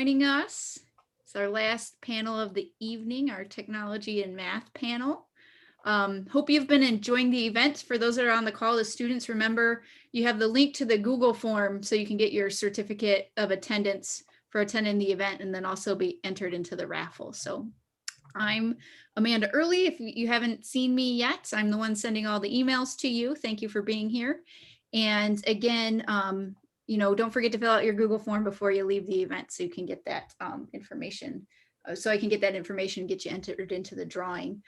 joining us. It's our last panel of the evening, our technology and math panel. Hope you've been enjoying the event. For those that are on the call, the students, remember you have the link to the Google form so you can get your certificate of attendance for attending the event and then also be entered into the raffle. So I'm Amanda Early. If you haven't seen me yet, I'm the one sending all the emails to you. Thank you for being here. And again, don't forget to fill out your Google form before you leave the event so you can get that information. So I can get that information and get you entered into the drawing.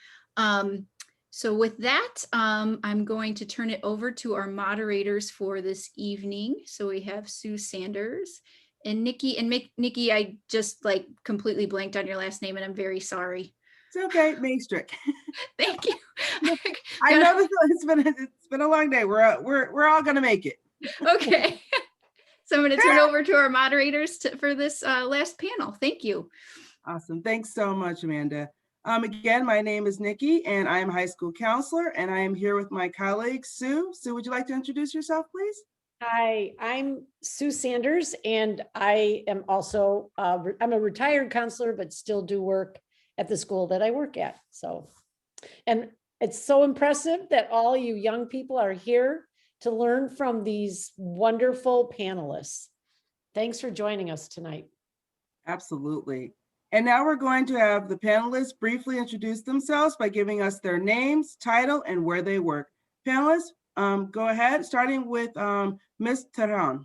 So with that, I'm going to turn it over to our moderators for this evening. So we have Sue Sanders and Nikki. And Nikki, I just completely blanked on your last name and I'm very sorry. It's okay, Maestrick. Thank you. I know it's been a long day. We're all gonna make it. Okay. So I'm going to turn over to our moderators for this last panel. Thank you. Awesome. Thanks so much, Amanda. Again, my name is Nikki and I am a high school counselor and I am here with my colleague, Sue. Sue, would you like to introduce yourself, please? Hi, I'm Sue Sanders and I am also, I'm a retired counselor, but still do work at the school that I work at. And it's so impressive that all you young people are here to learn from these wonderful panelists. Thanks for joining us tonight. Absolutely. And now we're going to have the panelists briefly introduce themselves by giving us their names, title, and where they work. Panelists, go ahead, starting with Ms. Teheran.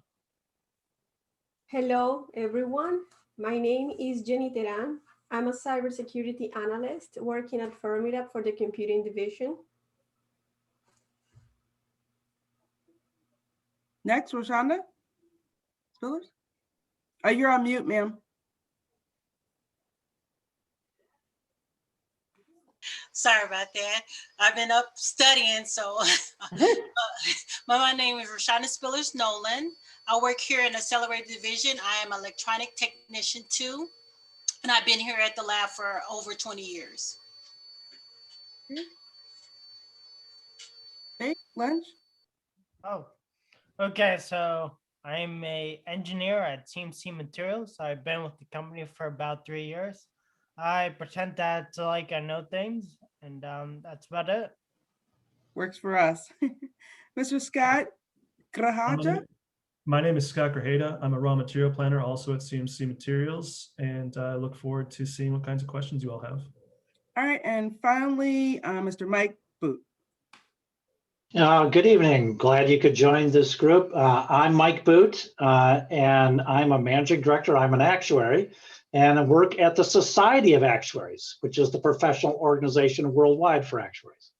Hello, everyone. My name is Jeny. I'm a cybersecurity analyst working at Formula for the computing division. Next, Roshanda Spillers. Oh, you're on mute, ma'am. Sorry about that. I've been up studying, so my name is Roshanda Spillers Nolan. I work here in Accelerator division. I am an electronic technician too, and I've been here at the lab for over 20 years. Hey, Lynch. Oh, okay. So I'm an engineer at CMC Materials. I've been with the company for about 3 years. I pretend that I know things, and that's about it. Works for us. Mr. Scott Grajeda. My name is Scott Grajeda. I'm a raw material planner also at CMC Materials, and I look forward to seeing what kinds of questions you all have. All right, and finally, Mr. Mike Boot. Good evening. Glad you could join this group. I'm Mike Boot, and I'm a managing director. I'm an actuary, and I work at the Society of Actuaries, which is the professional organization worldwide for actuaries.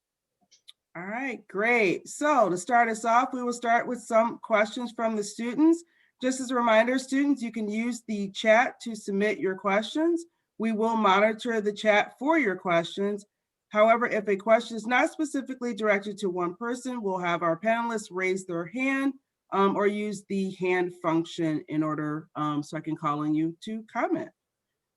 All right, great. So to start us off, we will start with some questions from the students. Just as a reminder, students, you can use the chat to submit your questions. We will monitor the chat for your questions. However, if a question is not specifically directed to one person, we'll have our panelists raise their hand or use the hand function in order so I can call on you to comment.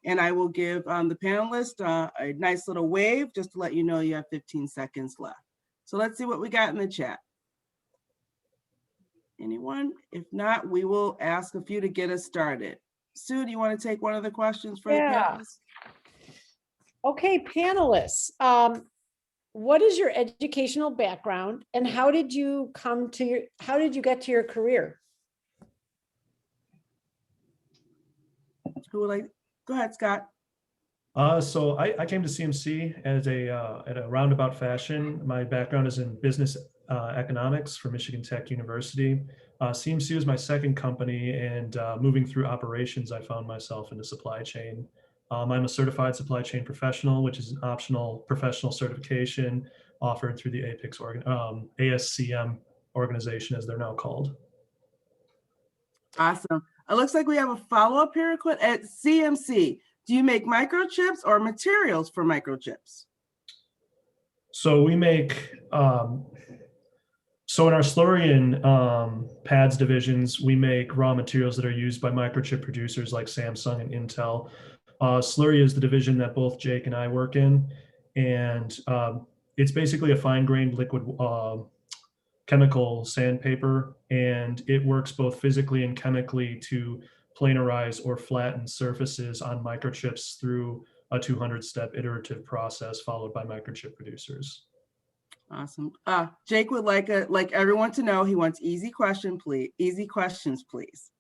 And I will give the panelists a nice little wave just to let you know you have 15 seconds left. So let's see what we got in the chat. Anyone? If not, we will ask a few to get us started. Sue, do you want to take one of the questions for the panelists? Okay, panelists. What is your educational background and how did you get to your career? Who would like? Go ahead, Scott. So I came to CMC as at a roundabout fashion. My background is in business economics from Michigan Tech University. CMC was my second company, and moving through operations, I found myself into supply chain. I'm a certified supply chain professional, which is an optional professional certification offered through the ASCM organization, as they're now called. Awesome. It looks like we have a follow-up here at CMC. Do you make microchips or materials for microchips? So we make, so in our Slurry and pads divisions, we make raw materials that are used by microchip producers like Samsung and Intel. Slurry is the division that both Jake and I work in, and it's basically a fine-grained liquid chemical sandpaper, and it works both physically and chemically to planarize or flatten surfaces on microchips through a 200-step iterative process followed by microchip producers. Awesome. Jake would like everyone to know he wants easy questions, please.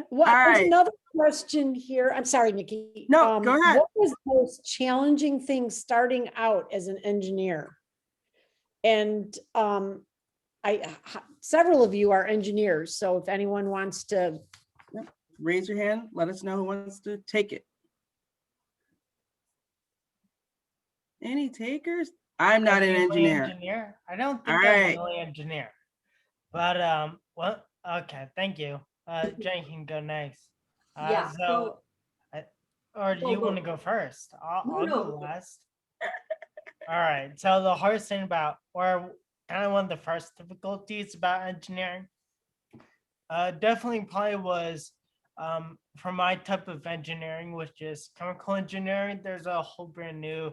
Well, All there's right. another question here. I'm sorry, Nikki. No, go ahead. What was the most challenging thing starting out as an engineer? And several of you are engineers, so if anyone wants to. Raise your hand. Let us know who wants to take it. Any takers? I'm not an engineer. I don't think All I'm right. really an engineer. But well, okay, thank you. Jeny can go next. Yeah, Or do you go. want to go first? I'll No. go last. All right. So the hardest thing about, or kind of one of the first difficulties about engineering, definitely probably was for my type of engineering, which is chemical engineering. There's a whole brand new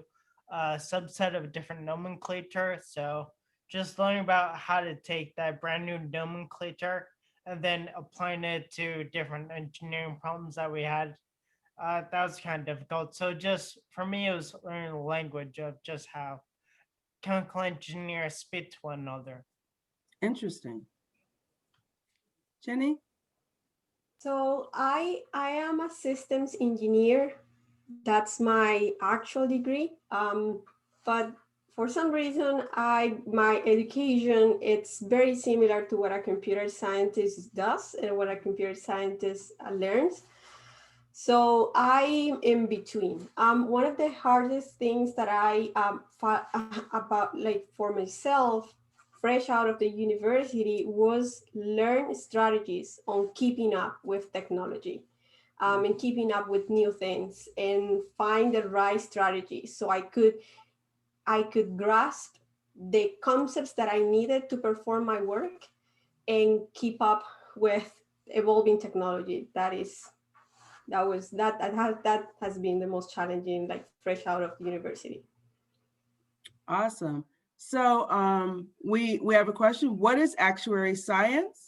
subset of different nomenclature. So just learning about how to take that brand new nomenclature and then applying it to different engineering problems that we had. That was kind of difficult. So just for me, it was learning the language of just how chemical engineers speak to one another. Interesting. Jeny? So I am a systems engineer. That's my actual degree. But for some reason, my education, it's very similar to what a computer scientist does and what a computer scientist learns. So I'm in between. One of the hardest things that I about like for myself, fresh out of the university, was learn strategies on keeping up with technology. And keeping up with new things and find the right strategy so I could grasp the concepts that I needed to perform my work and keep up with evolving technology. That has been the most challenging, like fresh out of university. Awesome. So we have a question. What is actuary science?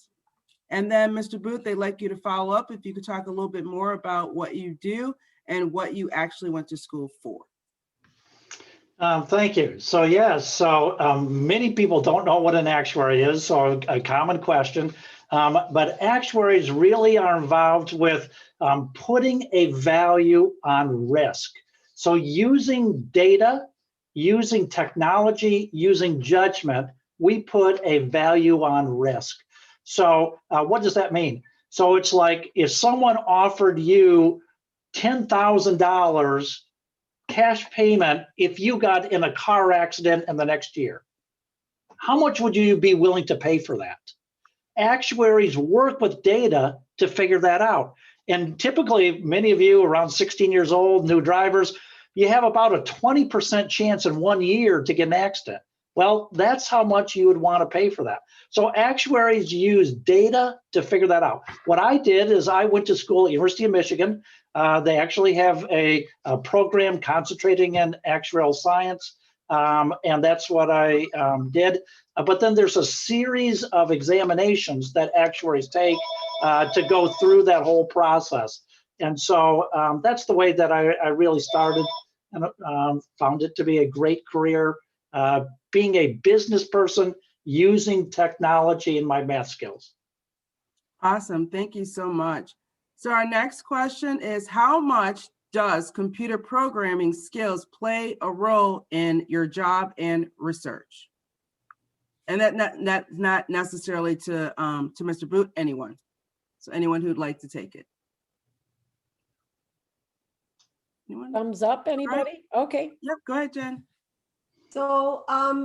And then Mr. Booth, they'd like you to follow up if you could talk a little bit more about what you do and what you actually went to school for. Thank you. So yes, many people don't know what an actuary is, so a common question. But actuaries really are involved with putting a value on risk. So using data, using technology, using judgment, we put a value on risk. So what does that mean? So it's like if someone offered you $10,000 cash payment if you got in a car accident in the next year, how much would you be willing to pay for that? Actuaries work with data to figure that out. And typically, many of you around 16 years old, new drivers, you have about a 20% chance in 1 year to get an accident. Well, that's how much you would want to pay for that. So actuaries use data to figure that out. What I did is I went to school at University of Michigan. They actually have a program concentrating in actuarial science, and that's what I did. But then there's a series of examinations that actuaries take to go through that whole process. And so that's the way that I really started and found it to be a great career. Being a business person, using technology in my math skills. Awesome, thank you so much. So our next question is, how much does computer programming skills play a role in your job and research? And that's not necessarily to Mr. Booth, anyone. So anyone who'd like to take it. Anyone? Thumbs up, anybody? Okay. Yep, go ahead, Jen. So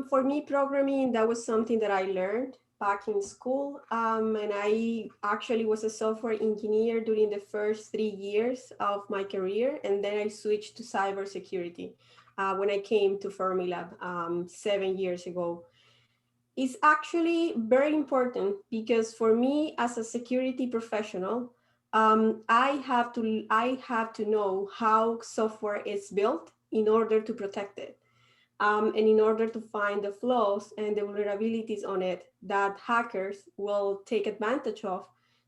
for me, programming, that was something that I learned back in school. And I actually was a software engineer during the first 3 years of my career. And then I switched to cybersecurity when I came to Fermilab 7 years ago. It's actually very important because for me as a security professional, I have to know how software is built in order to protect it. And in order to find the flaws and the vulnerabilities on it that hackers will take advantage of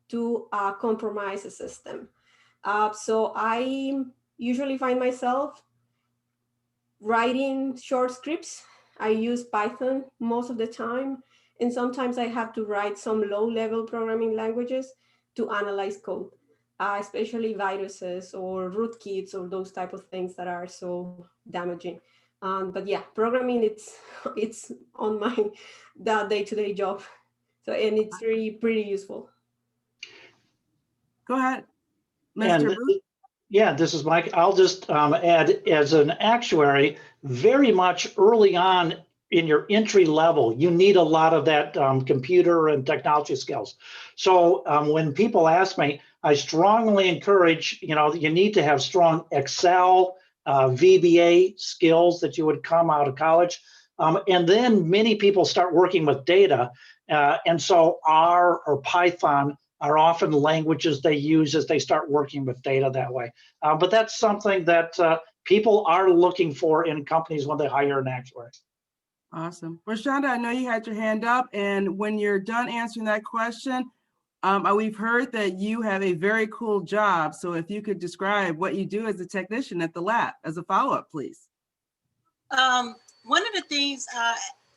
to compromise a system. So I usually find myself writing short scripts. I use Python most of the time, and sometimes I have to write some low-level programming languages to analyze code, especially viruses or rootkits or those type of things that are so damaging. But yeah, programming, it's on my day-to-day job. So, and it's really pretty useful. Go ahead, And Mr. Booth. yeah, this is Mike. I'll just add, as an actuary, very much early on in your entry level, you need a lot of that computer and technology skills. So when people ask me, I strongly encourage, you need to have strong Excel, VBA skills that you would come out of college. And then many people start working with data. And so R or Python are often languages they use as they start working with data that way. But that's something that people are looking for in companies when they hire an actuary. Awesome. Roshanda, I know you had your hand up, and when you're done answering that question, we've heard that you have a very cool job. So if you could describe what you do as a technician at the lab as a follow-up, please. One of the things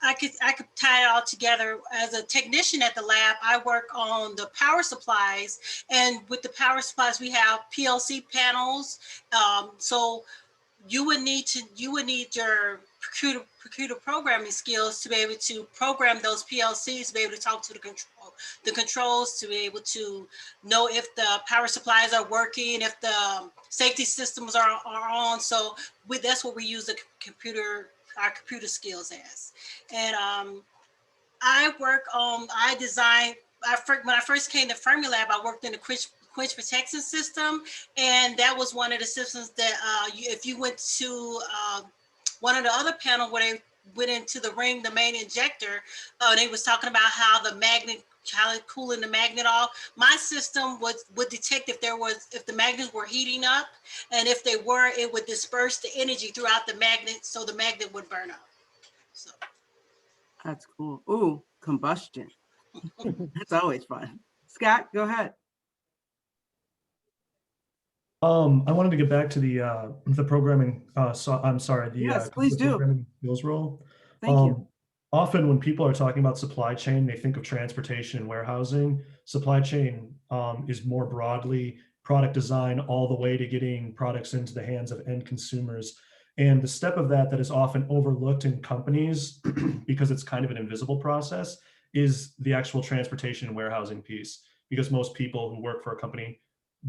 I could tie it all together. As a technician at the lab, I work on the power supplies, and with the power supplies, we have PLC panels. So you would need your computer programming skills to be able to program those PLCs, to be able to talk to the controls, to be able to know if the power supplies are working, if the safety systems are on. So that's what we use our computer skills as. And when I first came to Fermilab, I worked in the quench protection system, and that was one of the systems that if you went to one of the other panel where they went into the ring, the main injector, they was talking about how cooling the magnet off. My system would detect if the magnets were heating up, and if they were, it would disperse the energy throughout the magnet, so the magnet would burn up. So That's cool. Ooh, combustion. That's always fun. Scott, go ahead. I wanted to get back to the programming. I'm sorry, the Yes, please do. programming skills role. Thank you. Often when people are talking about supply chain, they think of transportation and warehousing. Supply chain is more broadly product design all the way to getting products into the hands of end consumers. And the step of that is often overlooked in companies because it's kind of an invisible process is the actual transportation and warehousing piece, because most people who work for a company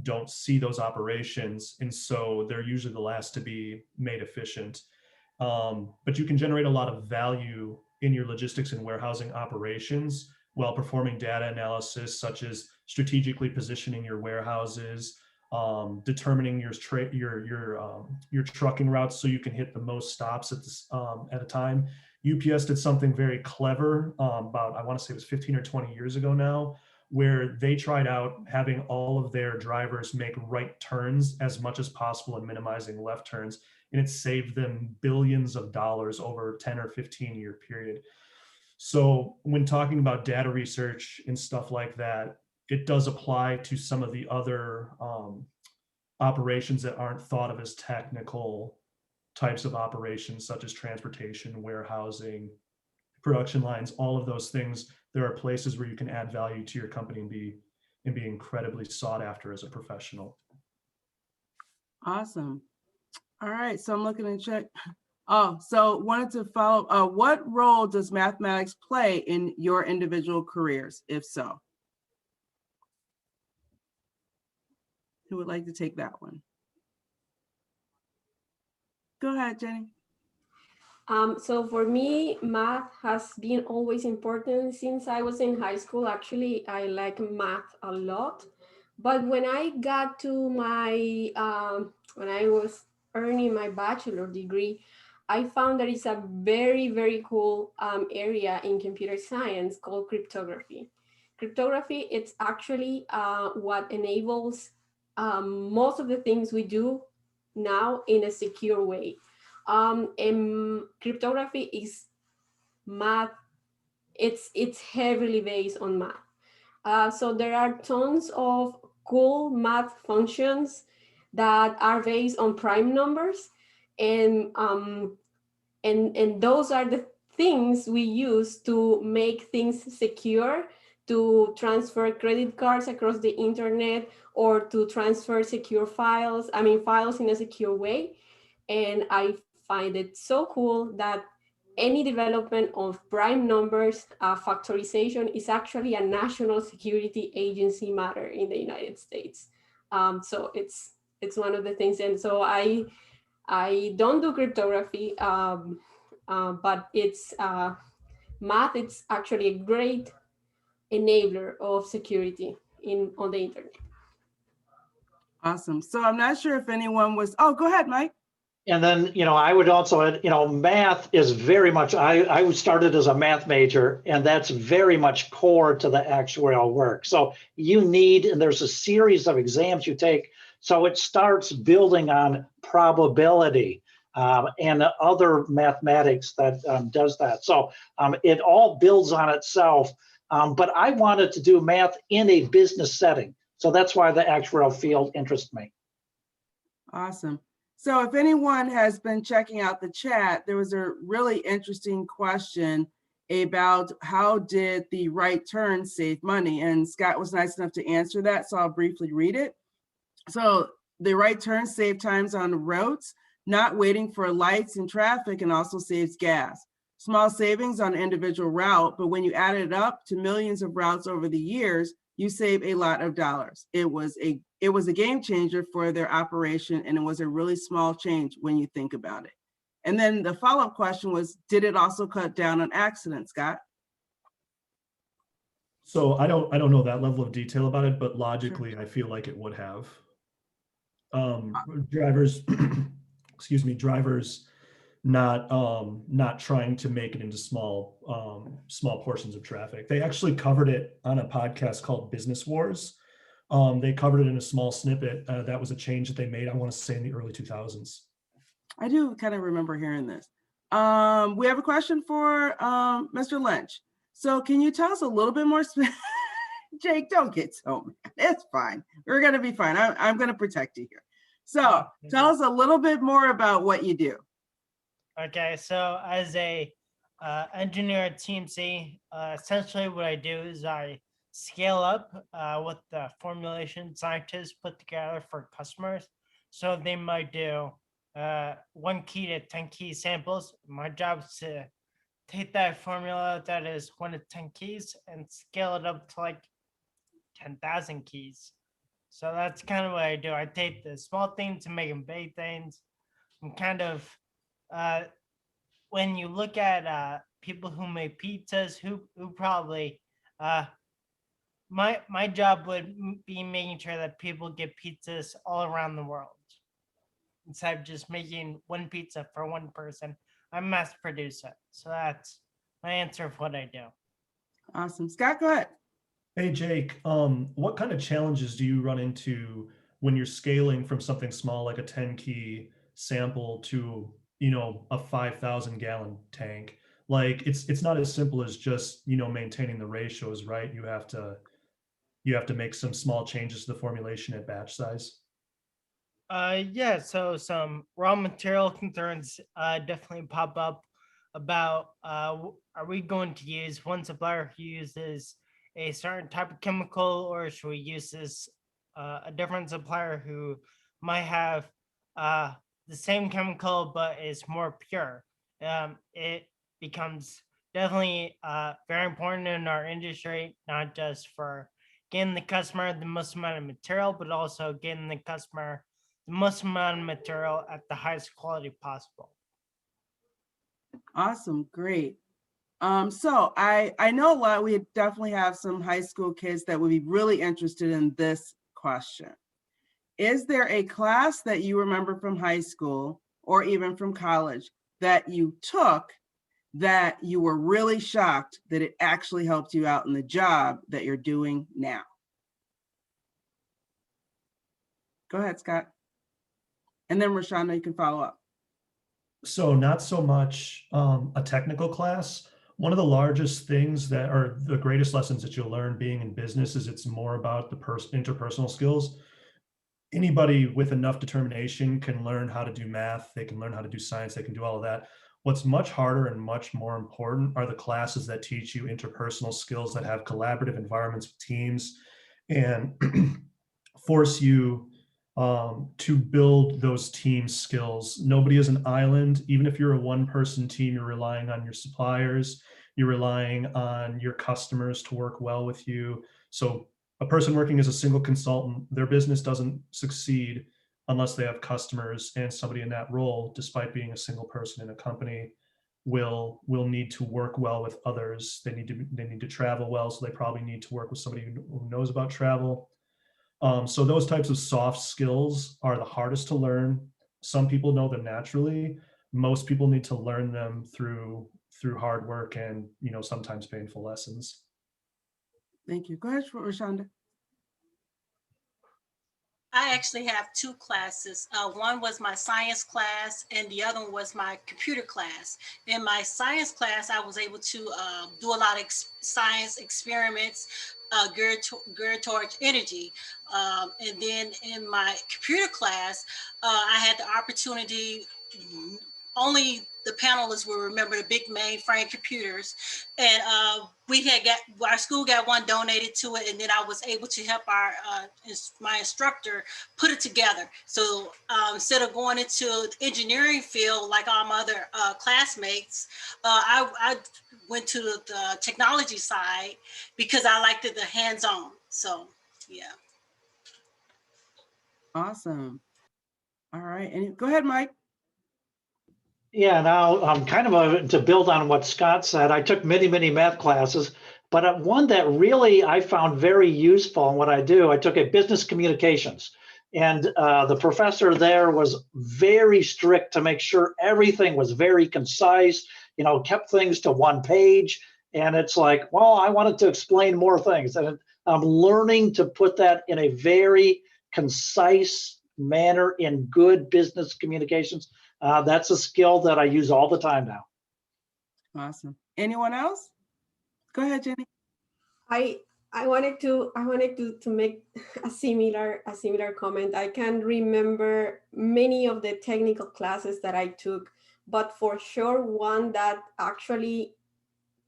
don't see those operations, and so they're usually the last to be made efficient. But you can generate a lot of value in your logistics and warehousing operations while performing data analysis, such as strategically positioning your warehouses, determining your trucking routes so you can hit the most stops at a time. UPS did something very clever about, I want to say it was 15 or 20 years ago now, where they tried out having all of their drivers make right turns as much as possible and minimizing left turns. And it saved them billions of dollars over a 10 or 15-year period. So when talking about data research and stuff like that, it does apply to some of the other operations that aren't thought of as technical types of operations, such as transportation, warehousing, production lines, all of those things. There are places where you can add value to your company and be incredibly sought after as a professional. Awesome. All right, so I'm looking to check. Oh, so wanted to follow, what role does mathematics play in your individual careers, if so? Who would like to take that one? Go ahead, Jeny. So for me, math has been always important since I was in high school. Actually, I like math a lot. But when I got to my, when I was earning my bachelor degree, I found that it's a very, very cool area in computer science called cryptography. Cryptography, it's actually what enables most of the things we do now in a secure way. And cryptography is math. It's heavily based on math. So there are tons of cool math functions that are based on prime numbers, and those are the things we use to make things secure, to transfer credit cards across the internet, or to transfer secure files, files in a secure way. And I find it so cool that any development of prime numbers factorization is actually a national security agency matter in the United States. So it's one of the things. And so I don't do cryptography, but it's math. It's actually a great enabler of security on the internet. Awesome. So I'm not sure if anyone was, oh, go ahead, Mike. And then, I would also add, math is very much, I started as a math major, and that's very much core to the actuarial work. So and there's a series of exams you take. So it starts building on probability and other mathematics that does that. So it all builds on itself. But I wanted to do math in a business setting. So that's why the actuarial field interests me. Awesome. So if anyone has been checking out the chat, there was a really interesting question about how did the right turn save money? And Scott was nice enough to answer that, so I'll briefly read it. So the right turn saves times on the roads, not waiting for lights and traffic, and also saves gas. Small savings on an individual route, but when you add it up to millions of routes over the years, you save a lot of dollars. It was a game changer for their operation, and it was a really small change when you think about it. And then the follow-up question was, did it also cut down on accidents, Scott? So I don't know that level of detail about it, but logically, I feel like it would have. Drivers, excuse me, drivers not trying to make it into small portions of traffic. They actually covered it on a podcast called Business Wars. They covered it in a small snippet. That was a change that they made, I want to say, in the early 2000s. I do kind of remember hearing this. We have a question for Mr. Lynch. So can you tell us a little bit more? Jake, don't get so mad. It's fine. We're going to be fine. I'm going to protect you here. So tell us a little bit more about what you do. Okay, so as a engineer at TMC, essentially what I do is I scale up what the formulation scientists put together for customers. So they might do 1 key to 10 key samples. My job is to take that formula that is 1 to 10 keys and scale it up to like 10,000 keys. So that's kind of what I do. I take the small things and make them big things. I'm kind of when you look at people who make pizzas, who probably my job would be making sure that people get pizzas all around the world instead of just making one pizza for one person. I mass produce it. So that's my answer of what I do. Awesome. Scott, go ahead. Hey, Jake, what kind of challenges do you run into when you're scaling from something small like a 10 key sample to, a 5,000 gallon tank? Like it's not as simple as just, maintaining the ratios, right? You have to make some small changes to the formulation at batch size. Yeah, so some raw material concerns definitely pop up about are we going to use one supplier who uses a certain type of chemical, or should we use a different supplier who might have the same chemical but is more pure? It becomes definitely very important in our industry, not just for getting the customer the most amount of material, but also getting the customer the most amount of material at the highest quality possible. Awesome. Great. So I know we definitely have some high school kids that would be really interested in this question. Is there a class that you remember from high school or even from college that you took that you were really shocked that it actually helped you out in the job that you're doing now? Go ahead, Scott. And then Roshanda, you can follow up. So not so much a technical class. One of the largest things that are the greatest lessons that you'll learn being in business is it's more about the interpersonal skills. Anybody with enough determination can learn how to do math, they can learn how to do science, they can do all of that. What's much harder and much more important are the classes that teach you interpersonal skills, that have collaborative environments with teams and force you to build those team skills. Nobody is an island. Even if you're a one-person team, you're relying on your suppliers, you're relying on your customers to work well with you. So a person working as a single consultant, their business doesn't succeed unless they have customers, and somebody in that role, despite being a single person in a company, will need to work well with others. They need to travel well, so they probably need to work with somebody who knows about travel. So those types of soft skills are the hardest to learn. Some people know them naturally. Most people need to learn them through hard work and, sometimes painful lessons. Thank you. Go ahead, Roshanda. I actually have two classes. One was my science class and the other one was my computer class. In my science class, I was able to do a lot of science experiments geared towards energy. And then in my computer class, I had the opportunity, only the panelists will remember the big mainframe computers. And our school got one donated to it. And then I was able to help my instructor put it together. So instead of going into the engineering field like all my other classmates, I went to the technology side because I liked it the hands-on. So, yeah. Awesome. All right. And go ahead, Mike. Yeah, now to build on what Scott said, I took many, many math classes, but one that really I found very useful in what I do, I took a business communications. And the professor there was very strict to make sure everything was very concise, kept things to one page. And it's like, well, I wanted to explain more things. And I'm learning to put that in a very concise manner in good business communications. That's a skill that I use all the time now. Awesome. Anyone else? Go ahead, Jeny. I wanted to make a similar comment. I can remember many of the technical classes that I took, but for sure one that actually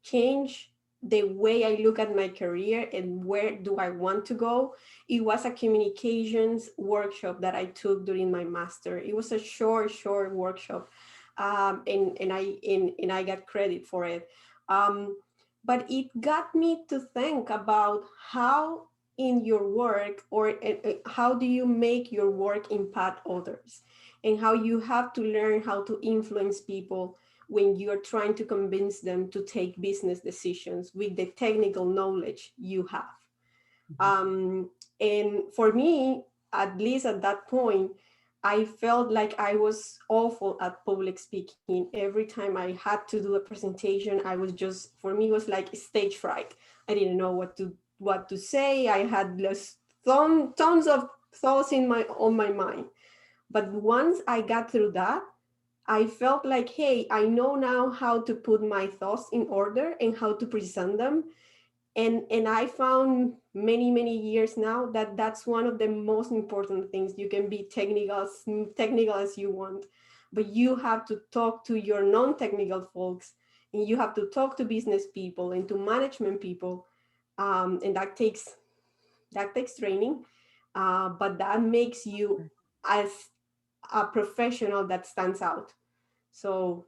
changed the way I look at my career and where do I want to go. It was a communications workshop that I took during my master. It was a short workshop, and I got credit for it. But it got me to think about how in your work or how do you make your work impact others, and how you have to learn how to influence people when you're trying to convince them to take business decisions with the technical knowledge you have. And for me, at least at that point, I felt like I was awful at public speaking. Every time I had to do a presentation, for me, it was like stage fright. I didn't know what to say. I had tons of thoughts on my mind. But once I got through that, I felt like, hey, I know now how to put my thoughts in order and how to present them. And I found many years now that that's one of the most important things. You can be technical as you want, but you have to talk to your non-technical folks, and you have to talk to business people and to management people, and that takes training, but that makes you as a professional that stands out. So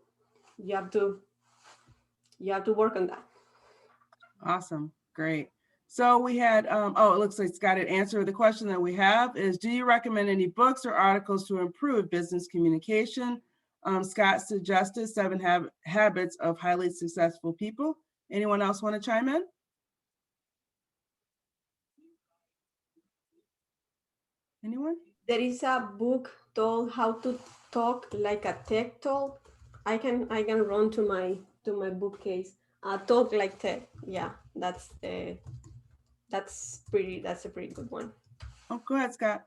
you have to work on that. Awesome. Great. So we had, it looks like Scott had answered the question that we have is, do you recommend any books or articles to improve business communication? Scott suggested 7 Habits of Highly Successful People. Anyone else want to chime in? Anyone? There is a book called How to Talk Like a Tech Talk. I can run to my bookcase. Talk Like Tech. Yeah, that's a pretty good one. Oh, go ahead, Scott.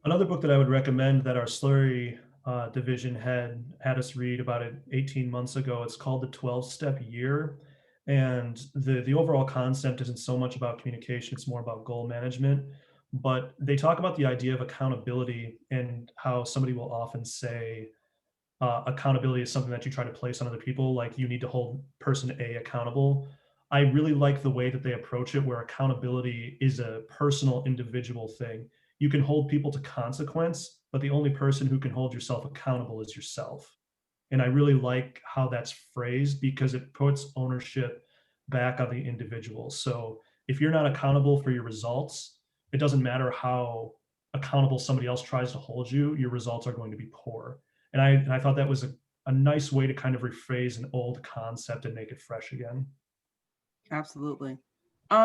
Another book that I would recommend that our Slurry division head had us read about it 18 months ago. It's called the 12-step year. And the overall concept isn't so much about communication, it's more about goal management. But they talk about the idea of accountability and how somebody will often say accountability is something that you try to place on other people, like you need to hold person A accountable. I really like the way that they approach it, where accountability is a personal, individual thing. You can hold people to consequence, but the only person who can hold yourself accountable is yourself. And I really like how that's phrased because it puts ownership back on the individual. So if you're not accountable for your results, it doesn't matter how accountable somebody else tries to hold you, your results are going to be poor. And I thought that was a nice way to kind of rephrase an old concept and make it fresh again. Absolutely.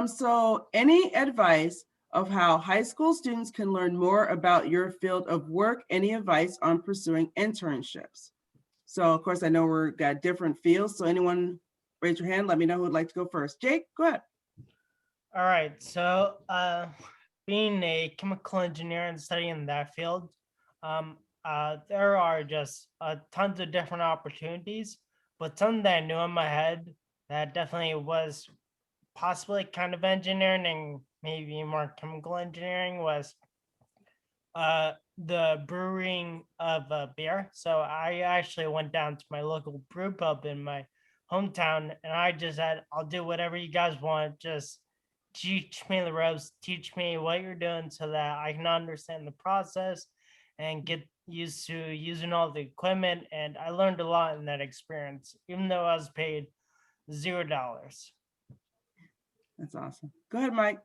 So any advice of how high school students can learn more about your field of work? Any advice on pursuing internships? So of course, I know we've got different fields. So anyone raise your hand, let me know who would like to go first. Jake, go ahead. All right. So being a chemical engineer and studying that field, there are just tons of different opportunities, but something that I knew in my head that definitely was possibly kind of engineering and maybe more chemical engineering was the brewing of beer. So I actually went down to my local brew pub in my hometown and I just said, I'll do whatever you guys want. Just teach me the ropes, teach me what you're doing so that I can understand the process and get used to using all the equipment. And I learned a lot in that experience, even though I was paid $0. That's awesome. Go ahead, Mike.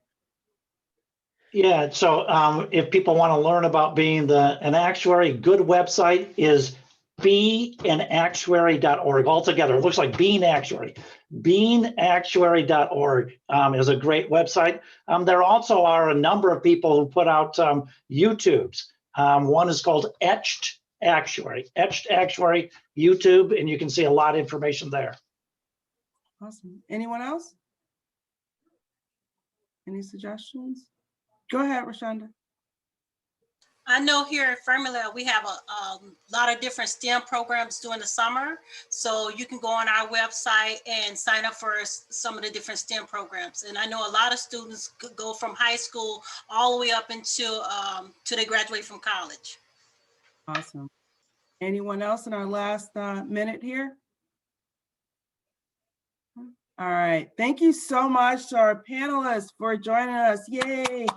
Yeah, so if people want to learn about being an actuary, good website is beanactuary.org altogether. It looks like Bean Actuary. Beanactuary.org is a great website. There also are a number of people who put out YouTubes. One is called Etched Actuary YouTube, and you can see a lot of information there. Awesome. Anyone else? Any suggestions? Go ahead, Roshanda. I know here at Fermilab, we have a lot of different STEM programs during the summer. So you can go on our website and sign up for some of the different STEM programs. And I know a lot of students could go from high school all the way up until they graduate from college. Awesome. Anyone else in our last minute here? All right. Thank you so much to our panelists for joining us. Yay.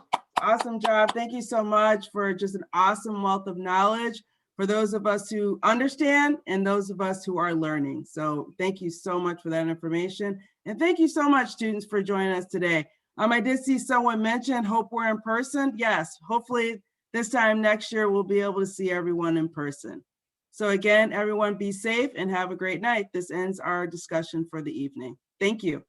Awesome job. Thank you so much for just an awesome wealth of knowledge for those of us who understand and those of us who are learning. So thank you so much for that information. And thank you so much, students, for joining us today. I did see someone mention, hope we're in person. Yes, hopefully this time next year, we'll be able to see everyone in person. So again, everyone be safe and have a great night. This ends our discussion for the evening. Thank you.